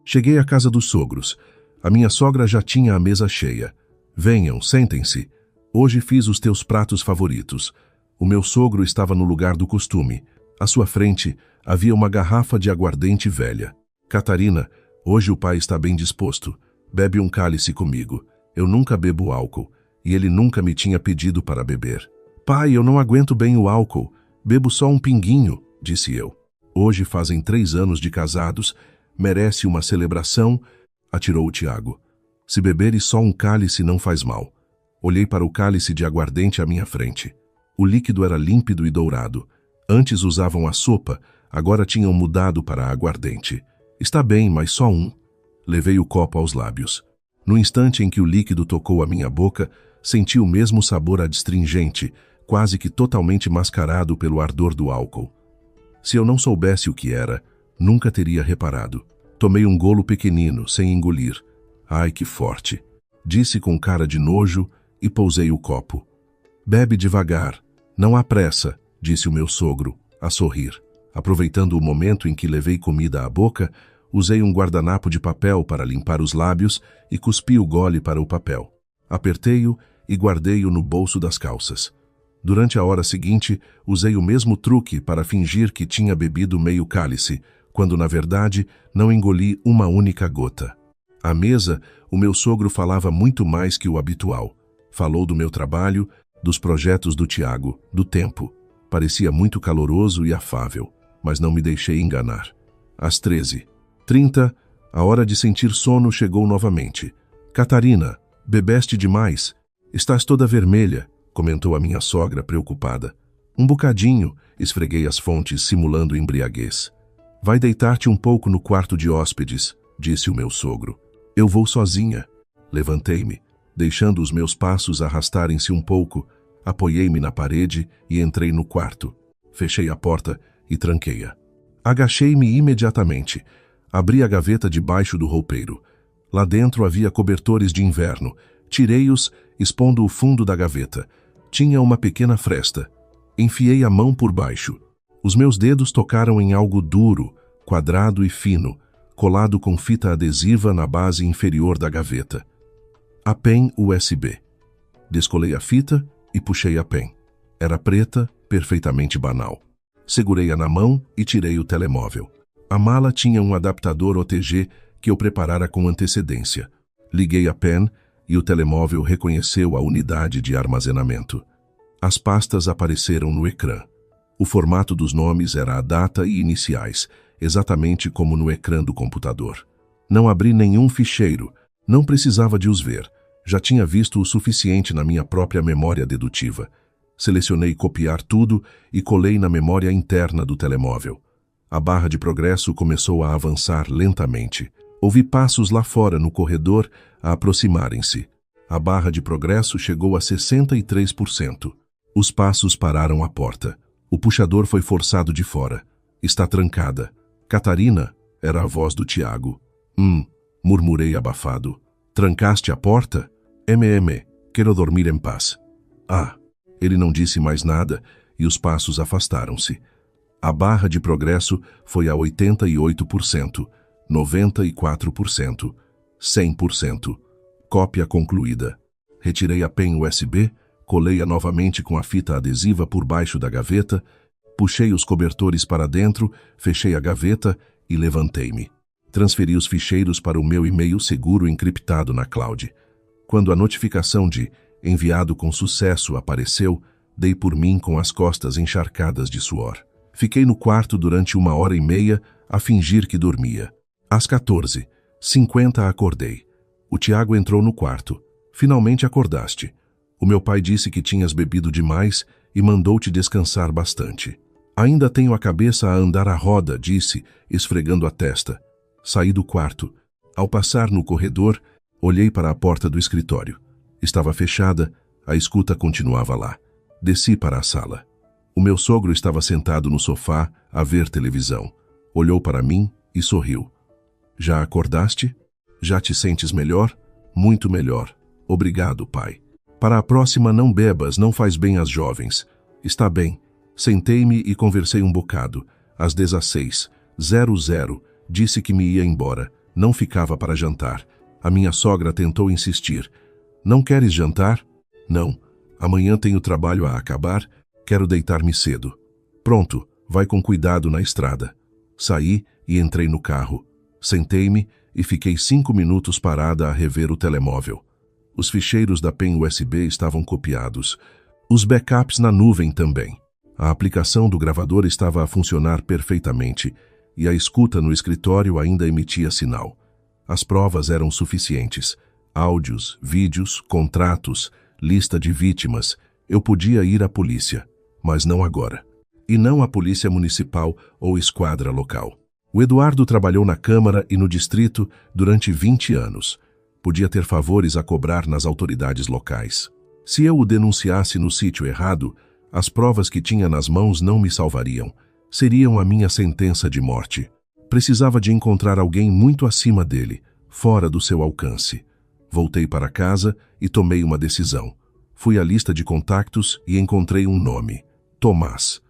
Cheguei à casa dos sogros. A minha sogra já tinha a mesa cheia. Venham, sentem-se. Hoje fiz os teus pratos favoritos. O meu sogro estava no lugar do costume. À sua frente havia uma garrafa de aguardente velha. Catarina, hoje o pai está bem disposto. Bebe um cálice comigo. Eu nunca bebo álcool, e ele nunca me tinha pedido para beber. Pai, eu não aguento bem o álcool. Bebo só um pinguinho, disse eu. Hoje fazem 3 anos de casados. Merece uma celebração, atirou o Tiago. Se beberes só um cálice não faz mal. Olhei para o cálice de aguardente à minha frente. O líquido era límpido e dourado. Antes usavam a sopa, agora tinham mudado para a aguardente. Está bem, mas só um. Levei o copo aos lábios. No instante em que o líquido tocou a minha boca, senti o mesmo sabor adstringente, quase que totalmente mascarado pelo ardor do álcool. Se eu não soubesse o que era, nunca teria reparado. Tomei um golo pequenino, sem engolir. Ai, que forte! Disse com cara de nojo e pousei o copo. Bebe devagar, não há pressa, disse o meu sogro, a sorrir. Aproveitando o momento em que levei comida à boca, usei um guardanapo de papel para limpar os lábios e cuspi o gole para o papel. Apertei-o e guardei-o no bolso das calças. Durante a hora seguinte, usei o mesmo truque para fingir que tinha bebido meio cálice, quando na verdade não engoli uma única gota. À mesa, o meu sogro falava muito mais que o habitual. Falou do meu trabalho, dos projetos do Tiago, do tempo. Parecia muito caloroso e afável, mas não me deixei enganar. Às 13h30, a hora de sentir sono chegou novamente. Catarina, bebeste demais. Estás toda vermelha, comentou a minha sogra preocupada. Um bocadinho, esfreguei as fontes simulando embriaguez. Vai deitar-te um pouco no quarto de hóspedes, disse o meu sogro. Eu vou sozinha. Levantei-me, deixando os meus passos arrastarem-se um pouco, apoiei-me na parede e entrei no quarto. Fechei a porta e tranquei-a. Agachei-me imediatamente. Abri a gaveta debaixo do roupeiro. Lá dentro havia cobertores de inverno. Tirei-os, expondo o fundo da gaveta. Tinha uma pequena fresta. Enfiei a mão por baixo. Os meus dedos tocaram em algo duro, quadrado e fino, colado com fita adesiva na base inferior da gaveta. A pen USB. Descolei a fita e puxei a pen. Era preta, perfeitamente banal. Segurei-a na mão e tirei o telemóvel. A mala tinha um adaptador OTG que eu preparara com antecedência. Liguei a pen e o telemóvel reconheceu a unidade de armazenamento. As pastas apareceram no ecrã. O formato dos nomes era a data e iniciais, exatamente como no ecrã do computador. Não abri nenhum ficheiro, não precisava de os ver. Já tinha visto o suficiente na minha própria memória dedutiva. Selecionei copiar tudo e colei na memória interna do telemóvel. A barra de progresso começou a avançar lentamente. Ouvi passos lá fora no corredor a aproximarem-se. A barra de progresso chegou a 63%. Os passos pararam à porta. O puxador foi forçado de fora. Está trancada. Catarina, era a voz do Tiago. Murmurei abafado. Trancaste a porta? Quero dormir em paz. Ah, ele não disse mais nada e os passos afastaram-se. A barra de progresso foi a 88%, 94%, 100%. Cópia concluída. Retirei a pen USB, colei-a novamente com a fita adesiva por baixo da gaveta, puxei os cobertores para dentro, fechei a gaveta e levantei-me. Transferi os ficheiros para o meu e-mail seguro encriptado na cloud. Quando a notificação de enviado com sucesso apareceu, dei por mim com as costas encharcadas de suor. Fiquei no quarto durante 1h30 a fingir que dormia. Às 14h50 acordei. O Tiago entrou no quarto. Finalmente acordaste. O meu pai disse que tinhas bebido demais e mandou-te descansar bastante. Ainda tenho a cabeça a andar à roda, disse, esfregando a testa. Saí do quarto. Ao passar no corredor, olhei para a porta do escritório. Estava fechada, a escuta continuava lá. Desci para a sala. O meu sogro estava sentado no sofá a ver televisão. Olhou para mim e sorriu. Já acordaste? Já te sentes melhor? Muito melhor. Obrigado, pai. Para a próxima não bebas, não faz bem às jovens. Está bem. Sentei-me e conversei um bocado. Às 16h00, disse que me ia embora. Não ficava para jantar. A minha sogra tentou insistir. Não queres jantar? Não. Amanhã tenho trabalho a acabar. Quero deitar-me cedo. Pronto, vai com cuidado na estrada. Saí e entrei no carro. Sentei-me e fiquei 5 minutos parada a rever o telemóvel. Os ficheiros da pen USB estavam copiados. Os backups na nuvem também. A aplicação do gravador estava a funcionar perfeitamente e a escuta no escritório ainda emitia sinal. As provas eram suficientes. Áudios, vídeos, contratos, lista de vítimas. Eu podia ir à polícia, mas não agora. E não à polícia municipal ou esquadra local. O Eduardo trabalhou na Câmara e no Distrito durante 20 anos. Podia ter favores a cobrar nas autoridades locais. Se eu o denunciasse no sítio errado, as provas que tinha nas mãos não me salvariam. Seriam a minha sentença de morte. Precisava de encontrar alguém muito acima dele, fora do seu alcance. Voltei para casa e tomei uma decisão. Fui à lista de contactos e encontrei um nome: Tomás.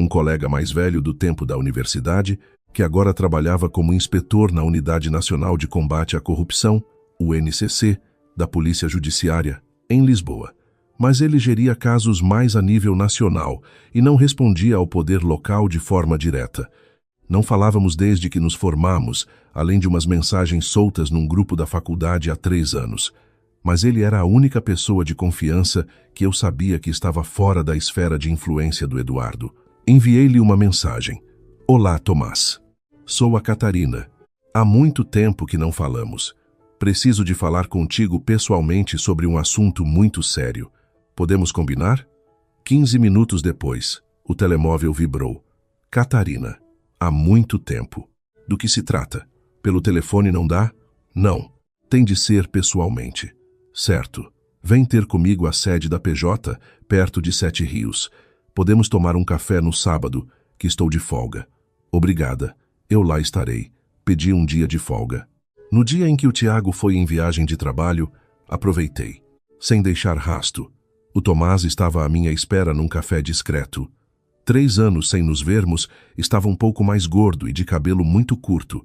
Um colega mais velho do tempo da universidade, que agora trabalhava como inspetor na Unidade Nacional de Combate à Corrupção, o NCC, da Polícia Judiciária, em Lisboa. Mas ele geria casos mais a nível nacional e não respondia ao poder local de forma direta. Não falávamos desde que nos formamos, além de umas mensagens soltas num grupo da faculdade há 3 anos. Mas ele era a única pessoa de confiança que eu sabia que estava fora da esfera de influência do Eduardo. Enviei-lhe uma mensagem. Olá, Tomás. Sou a Catarina. Há muito tempo que não falamos. Preciso de falar contigo pessoalmente sobre um assunto muito sério. Podemos combinar? 15 minutos depois, o telemóvel vibrou. Catarina. Há muito tempo. Do que se trata? Pelo telefone não dá? Não. Tem de ser pessoalmente. Certo. Vem ter comigo à sede da PJ, perto de 7 Rios. Podemos tomar um café no sábado, que estou de folga. Obrigada. Eu lá estarei. Pedi um dia de folga. No dia em que o Tiago foi em viagem de trabalho, aproveitei. Sem deixar rasto. O Tomás estava à minha espera num café discreto. 3 anos sem nos vermos, estava um pouco mais gordo e de cabelo muito curto.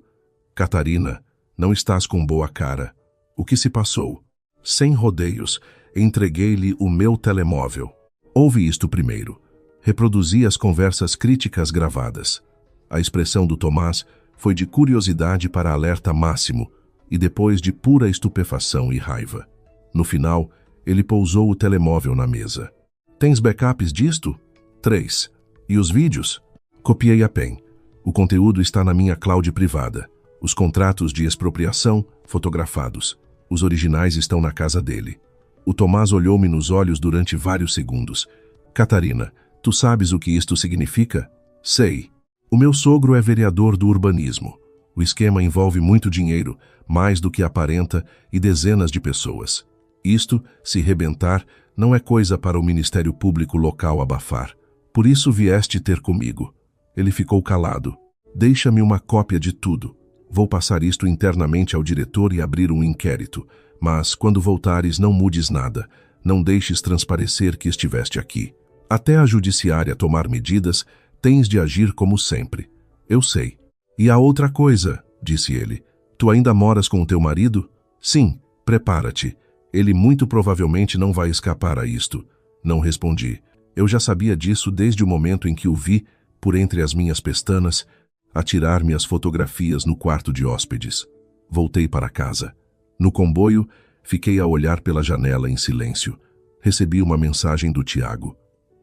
Catarina, não estás com boa cara. O que se passou? Sem rodeios, entreguei-lhe o meu telemóvel. Ouve isto primeiro. Reproduzi as conversas críticas gravadas. A expressão do Tomás foi de curiosidade para alerta máximo e depois de pura estupefação e raiva. No final, ele pousou o telemóvel na mesa. Tens backups disto? 3. E os vídeos? Copiei a PEN. O conteúdo está na minha cloud privada. Os contratos de expropriação, fotografados. Os originais estão na casa dele. O Tomás olhou-me nos olhos durante vários segundos. Catarina, tu sabes o que isto significa? Sei. O meu sogro é vereador do urbanismo. O esquema envolve muito dinheiro, mais do que aparenta, e dezenas de pessoas. Isto, se rebentar, não é coisa para o Ministério Público local abafar. Por isso vieste ter comigo. Ele ficou calado. Deixa-me uma cópia de tudo. Vou passar isto internamente ao diretor e abrir um inquérito. Mas, quando voltares, não mudes nada. Não deixes transparecer que estiveste aqui. Até a judiciária tomar medidas, tens de agir como sempre. Eu sei. E há outra coisa, disse ele. Tu ainda moras com o teu marido? Sim, prepara-te. Ele muito provavelmente não vai escapar a isto. Não respondi. Eu já sabia disso desde o momento em que o vi, por entre as minhas pestanas, atirar-me as fotografias no quarto de hóspedes. Voltei para casa. No comboio, fiquei a olhar pela janela em silêncio. Recebi uma mensagem do Tiago.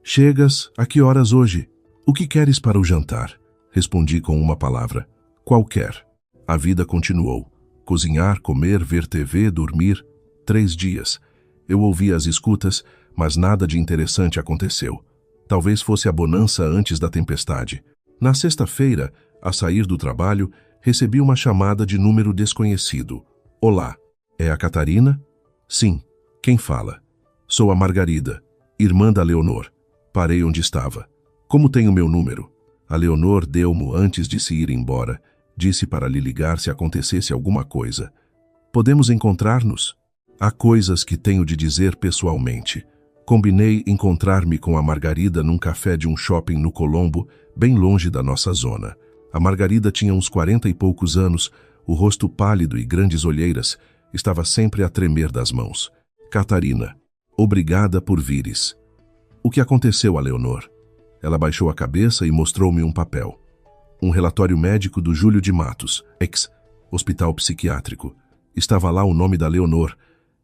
Chegas, a que horas hoje? O que queres para o jantar? Respondi com uma palavra. Qualquer. A vida continuou. Cozinhar, comer, ver TV, dormir. 3 dias. Eu ouvi as escutas, mas nada de interessante aconteceu. Talvez fosse a bonança antes da tempestade. Na sexta-feira, a sair do trabalho, recebi uma chamada de número desconhecido. Olá. É a Catarina? Sim. Quem fala? Sou a Margarida, irmã da Leonor. Parei onde estava. Como tem o meu número? A Leonor deu-mo antes de se ir embora. Disse para lhe ligar se acontecesse alguma coisa. Podemos encontrar-nos? Há coisas que tenho de dizer pessoalmente. Combinei encontrar-me com a Margarida num café de um shopping no Colombo, bem longe da nossa zona. A Margarida tinha uns 40 e poucos anos, o rosto pálido e grandes olheiras. Estava sempre a tremer das mãos. Catarina, obrigada por vires. O que aconteceu a Leonor? Ela baixou a cabeça e mostrou-me um papel. Um relatório médico do Júlio de Matos, ex-hospital psiquiátrico. Estava lá o nome da Leonor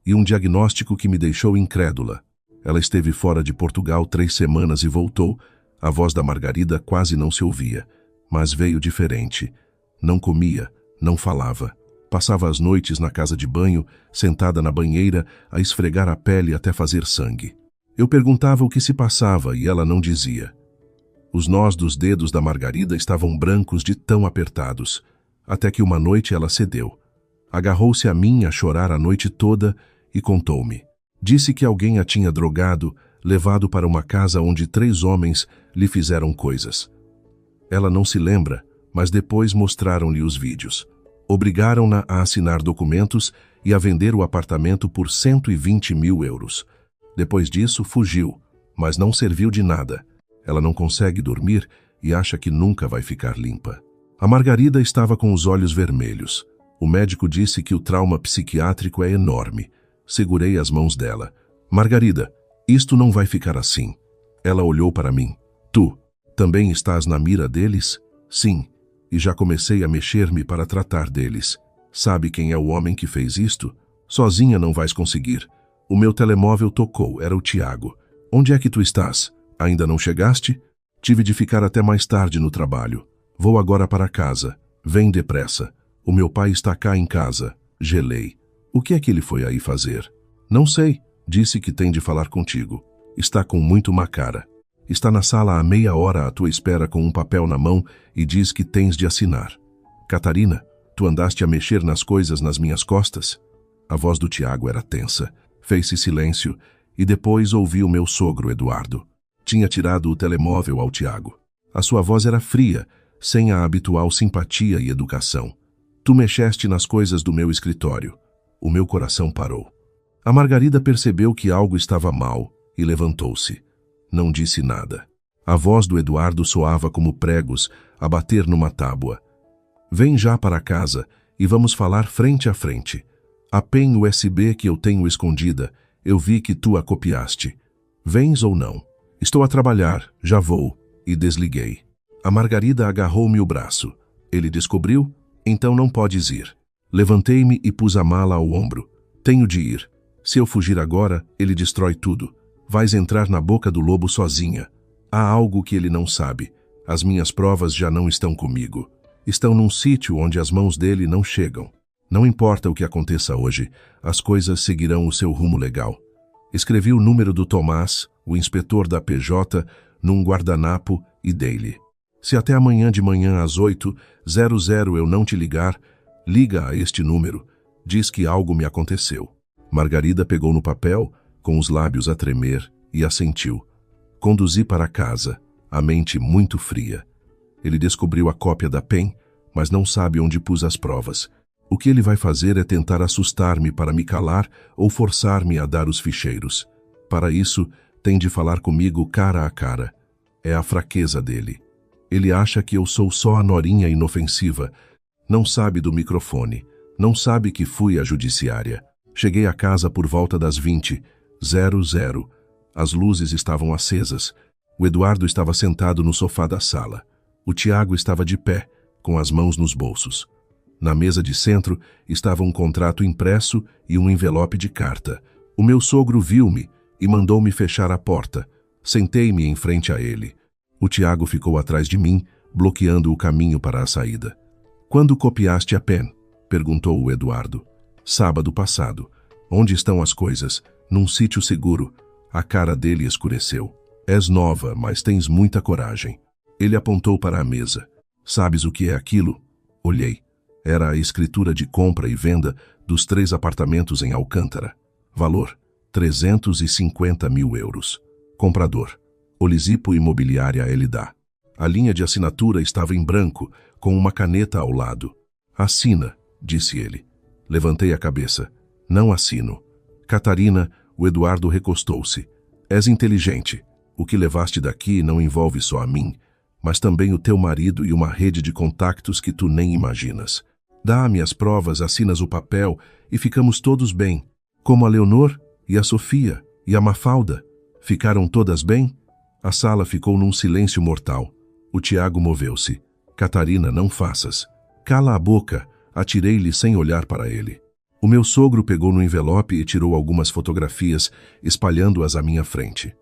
e um diagnóstico que me deixou incrédula. Ela esteve fora de Portugal 3 semanas e voltou. A voz da Margarida quase não se ouvia, mas veio diferente. Não comia, não falava. Passava as noites na casa de banho, sentada na banheira, a esfregar a pele até fazer sangue. Eu perguntava o que se passava e ela não dizia. Os nós dos dedos da Margarida estavam brancos de tão apertados, até que uma noite ela cedeu. Agarrou-se a mim a chorar a noite toda e contou-me. Disse que alguém a tinha drogado, levado para uma casa onde 3 homens lhe fizeram coisas. Ela não se lembra, mas depois mostraram-lhe os vídeos. Obrigaram-na a assinar documentos e a vender o apartamento por 120 mil euros. Depois disso, fugiu, mas não serviu de nada. Ela não consegue dormir e acha que nunca vai ficar limpa. A Margarida estava com os olhos vermelhos. O médico disse que o trauma psiquiátrico é enorme. Segurei as mãos dela. Margarida, isto não vai ficar assim. Ela olhou para mim. Tu, também estás na mira deles? Sim, e já comecei a mexer-me para tratar deles. Sabe quem é o homem que fez isto? Sozinha não vais conseguir. O meu telemóvel tocou, era o Tiago. Onde é que tu estás? Ainda não chegaste? Tive de ficar até mais tarde no trabalho. Vou agora para casa. Vem depressa. O meu pai está cá em casa. Gelei. O que é que ele foi aí fazer? Não sei. Disse que tem de falar contigo. Está com muito má cara. Está na sala há meia hora à tua espera com um papel na mão e diz que tens de assinar. Catarina, tu andaste a mexer nas coisas nas minhas costas? A voz do Tiago era tensa. Fez-se silêncio e depois ouvi o meu sogro, Eduardo. Tinha tirado o telemóvel ao Tiago. A sua voz era fria, sem a habitual simpatia e educação. Tu mexeste nas coisas do meu escritório. O meu coração parou. A Margarida percebeu que algo estava mal e levantou-se. Não disse nada. A voz do Eduardo soava como pregos a bater numa tábua. Vem já para casa e vamos falar frente a frente. A pen USB que eu tenho escondida, eu vi que tu a copiaste. Vens ou não? Estou a trabalhar, já vou. E desliguei. A Margarida agarrou-me o braço. Ele descobriu? Então não podes ir. Levantei-me e pus a mala ao ombro. Tenho de ir. Se eu fugir agora, ele destrói tudo. Vais entrar na boca do lobo sozinha. Há algo que ele não sabe. As minhas provas já não estão comigo. Estão num sítio onde as mãos dele não chegam. Não importa o que aconteça hoje, as coisas seguirão o seu rumo legal. Escrevi o número do Tomás, o inspetor da PJ, num guardanapo e dei-lhe. Se até amanhã de manhã às 8h00 eu não te ligar, liga a este número. Diz que algo me aconteceu. Margarida pegou no papel, com os lábios a tremer, e assentiu. Conduzi para casa, a mente muito fria. Ele descobriu a cópia da pen, mas não sabe onde pus as provas. O que ele vai fazer é tentar assustar-me para me calar ou forçar-me a dar os ficheiros. Para isso, tem de falar comigo cara a cara. É a fraqueza dele. Ele acha que eu sou só a norinha inofensiva. Não sabe do microfone. Não sabe que fui à judiciária. Cheguei a casa por volta das 20h00. As luzes estavam acesas. O Eduardo estava sentado no sofá da sala. O Tiago estava de pé, com as mãos nos bolsos. Na mesa de centro estava um contrato impresso e um envelope de carta. O meu sogro viu-me e mandou-me fechar a porta. Sentei-me em frente a ele. O Tiago ficou atrás de mim, bloqueando o caminho para a saída. Quando copiaste a pen? Perguntou o Eduardo. Sábado passado. Onde estão as coisas? Num sítio seguro. A cara dele escureceu. És nova, mas tens muita coragem. Ele apontou para a mesa. Sabes o que é aquilo? Olhei. Era a escritura de compra e venda dos 3 apartamentos em Alcântara. Valor: 350 mil euros. Comprador: Olisipo Imobiliária LDA. A linha de assinatura estava em branco, com uma caneta ao lado. Assina, disse ele. Levantei a cabeça. Não assino. Catarina, o Eduardo recostou-se. És inteligente. O que levaste daqui não envolve só a mim, mas também o teu marido e uma rede de contactos que tu nem imaginas. Dá-me as provas, assinas o papel e ficamos todos bem. Como a Leonor e a Sofia e a Mafalda. Ficaram todas bem? A sala ficou num silêncio mortal. O Tiago moveu-se. Catarina, não faças. Cala a boca, atirei-lhe sem olhar para ele. O meu sogro pegou no envelope e tirou algumas fotografias, espalhando-as à minha frente.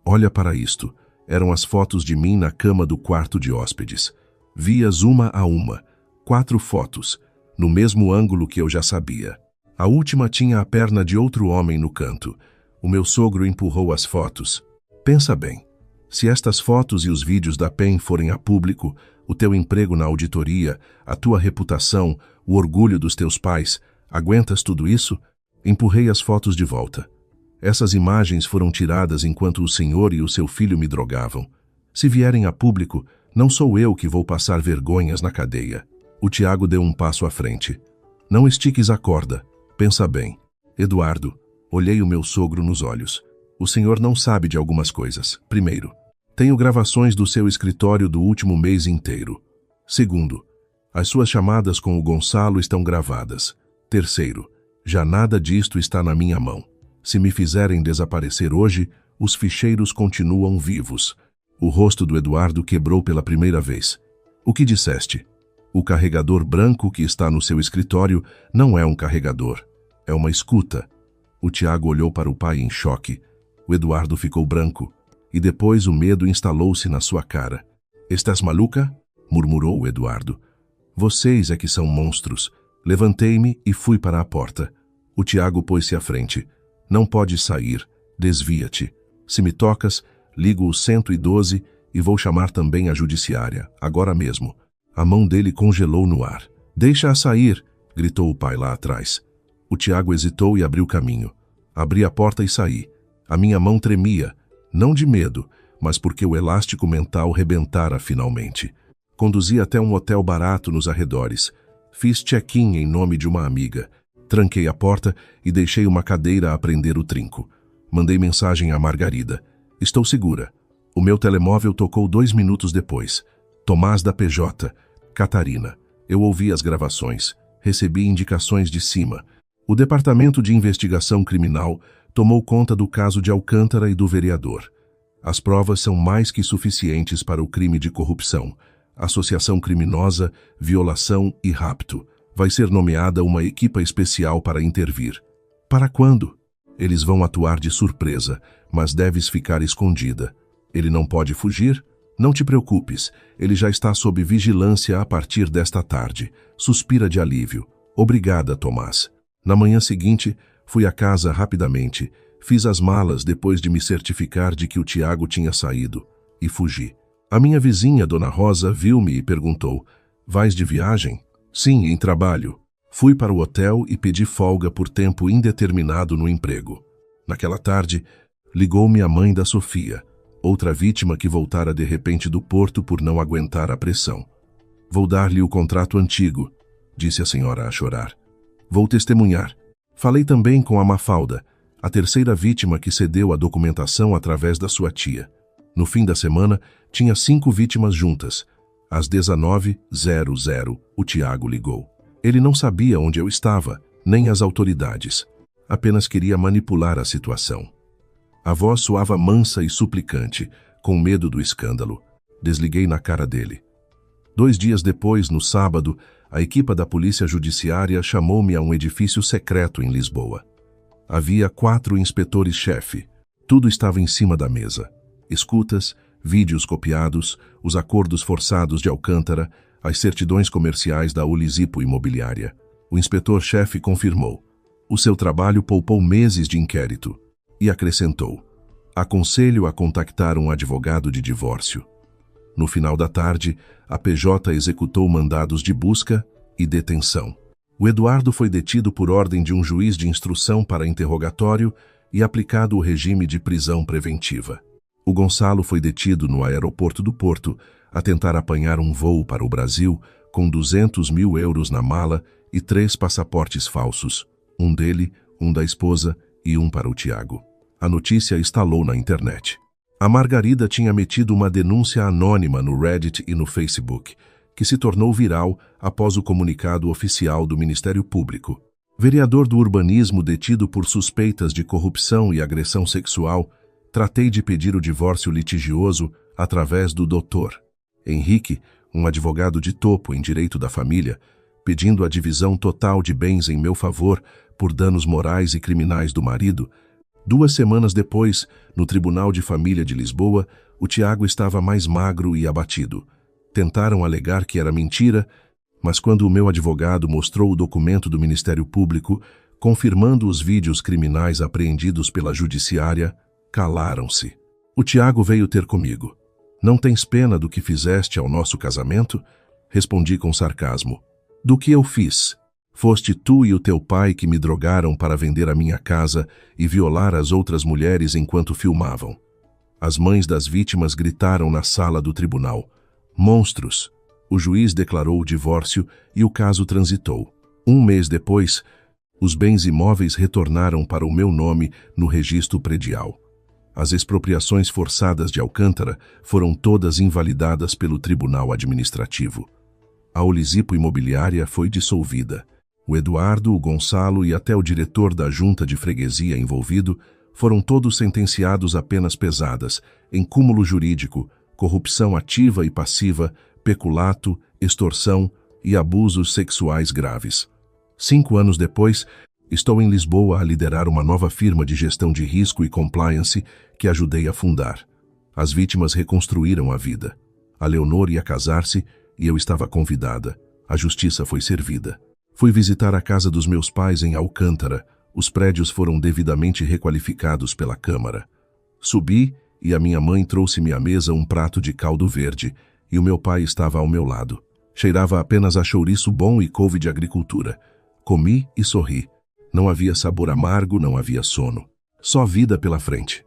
Olha para isto. Eram as fotos de mim na cama do quarto de hóspedes. Vi-as uma a uma. 4 fotos. no mesmo ângulo que eu já sabia. A última tinha a perna de outro homem no canto. O meu sogro empurrou as fotos. Pensa bem, se estas fotos e os vídeos da PEN forem a público, o teu emprego na auditoria, a tua reputação, o orgulho dos teus pais, aguentas tudo isso? Empurrei as fotos de volta. Essas imagens foram tiradas enquanto o senhor e o seu filho me drogavam. Se vierem a público, não sou eu que vou passar vergonhas na cadeia. O Tiago deu um passo à frente. Não estiques a corda. Pensa bem. Eduardo, olhei o meu sogro nos olhos. O senhor não sabe de algumas coisas. Primeiro, tenho gravações do seu escritório do último mês inteiro. Segundo, as suas chamadas com o Gonçalo estão gravadas. Terceiro, já nada disto está na minha mão. Se me fizerem desaparecer hoje, os ficheiros continuam vivos. O rosto do Eduardo quebrou pela primeira vez. O que disseste? O carregador branco que está no seu escritório não é um carregador, é uma escuta. O Tiago olhou para o pai em choque. O Eduardo ficou branco, e depois o medo instalou-se na sua cara. Estás maluca? Murmurou o Eduardo. Vocês é que são monstros. Levantei-me e fui para a porta. O Tiago pôs-se à frente. Não podes sair, desvia-te. Se me tocas, ligo o 112 e vou chamar também a judiciária, agora mesmo. A mão dele congelou no ar. Deixa-a sair, gritou o pai lá atrás. O Tiago hesitou e abriu caminho. Abri a porta e saí. A minha mão tremia, não de medo, mas porque o elástico mental rebentara finalmente. Conduzi até um hotel barato nos arredores. Fiz check-in em nome de uma amiga. Tranquei a porta e deixei uma cadeira a prender o trinco. Mandei mensagem a Margarida. Estou segura. O meu telemóvel tocou 2 minutos depois. Tomás da PJ. Catarina. Eu ouvi as gravações. Recebi indicações de cima. O Departamento de Investigação Criminal tomou conta do caso de Alcântara e do vereador. As provas são mais que suficientes para o crime de corrupção, associação criminosa, violação e rapto. Vai ser nomeada uma equipa especial para intervir. Para quando? Eles vão atuar de surpresa, mas deves ficar escondida. Ele não pode fugir? Não te preocupes, ele já está sob vigilância a partir desta tarde. Suspira de alívio. Obrigada, Tomás. Na manhã seguinte, fui à casa rapidamente. Fiz as malas depois de me certificar de que o Tiago tinha saído. E fugi. A minha vizinha, Dona Rosa, viu-me e perguntou: vais de viagem? Sim, em trabalho. Fui para o hotel e pedi folga por tempo indeterminado no emprego. Naquela tarde, ligou-me a mãe da Sofia, outra vítima que voltara de repente do porto por não aguentar a pressão. Vou dar-lhe o contrato antigo, disse a senhora a chorar. Vou testemunhar. Falei também com a Mafalda, a terceira vítima que cedeu a documentação através da sua tia. No fim da semana, tinha 5 vítimas juntas. Às 19h00, o Tiago ligou. Ele não sabia onde eu estava, nem as autoridades. Apenas queria manipular a situação. A voz soava mansa e suplicante, com medo do escândalo. Desliguei na cara dele. 2 dias depois, no sábado, a equipa da Polícia Judiciária chamou-me a um edifício secreto em Lisboa. Havia 4 inspetores-chefe. Tudo estava em cima da mesa. Escutas, vídeos copiados, os acordos forçados de Alcântara, as certidões comerciais da Ulisipo Imobiliária. O inspetor-chefe confirmou. O seu trabalho poupou meses de inquérito. E acrescentou: aconselho a contactar um advogado de divórcio. No final da tarde, a PJ executou mandados de busca e detenção. O Eduardo foi detido por ordem de um juiz de instrução para interrogatório e aplicado o regime de prisão preventiva. O Gonçalo foi detido no aeroporto do Porto a tentar apanhar um voo para o Brasil com 200 mil euros na mala e 3 passaportes falsos, um dele, um da esposa e um para o Tiago. A notícia estalou na internet. A Margarida tinha metido uma denúncia anônima no Reddit e no Facebook, que se tornou viral após o comunicado oficial do Ministério Público. Vereador do urbanismo detido por suspeitas de corrupção e agressão sexual, tratei de pedir o divórcio litigioso através do Dr. Henrique, um advogado de topo em direito da família, pedindo a divisão total de bens em meu favor por danos morais e criminais do marido. 2 semanas depois, no Tribunal de Família de Lisboa, o Tiago estava mais magro e abatido. Tentaram alegar que era mentira, Mas quando o meu advogado mostrou o documento do Ministério Público, confirmando os vídeos criminais apreendidos pela judiciária, calaram-se. O Tiago veio ter comigo. Não tens pena do que fizeste ao nosso casamento? Respondi com sarcasmo. Do que eu fiz? Foste tu e o teu pai que me drogaram para vender a minha casa e violar as outras mulheres enquanto filmavam. As mães das vítimas gritaram na sala do tribunal. Monstros! O juiz declarou o divórcio e o caso transitou. Um mês depois, os bens imóveis retornaram para o meu nome no registro predial. As expropriações forçadas de Alcântara foram todas invalidadas pelo Tribunal Administrativo. A Olisipo Imobiliária foi dissolvida. O Eduardo, o Gonçalo e até o diretor da junta de freguesia envolvido foram todos sentenciados a penas pesadas, em cúmulo jurídico, corrupção ativa e passiva, peculato, extorsão e abusos sexuais graves. 5 anos depois, estou em Lisboa a liderar uma nova firma de gestão de risco e compliance que ajudei a fundar. As vítimas reconstruíram a vida. A Leonor ia casar-se e eu estava convidada. A justiça foi servida. Fui visitar a casa dos meus pais em Alcântara. Os prédios foram devidamente requalificados pela Câmara. Subi e a minha mãe trouxe-me à mesa um prato de caldo verde e o meu pai estava ao meu lado. Cheirava apenas a chouriço bom e couve de agricultura. Comi e sorri. Não havia sabor amargo, não havia sono. Só vida pela frente.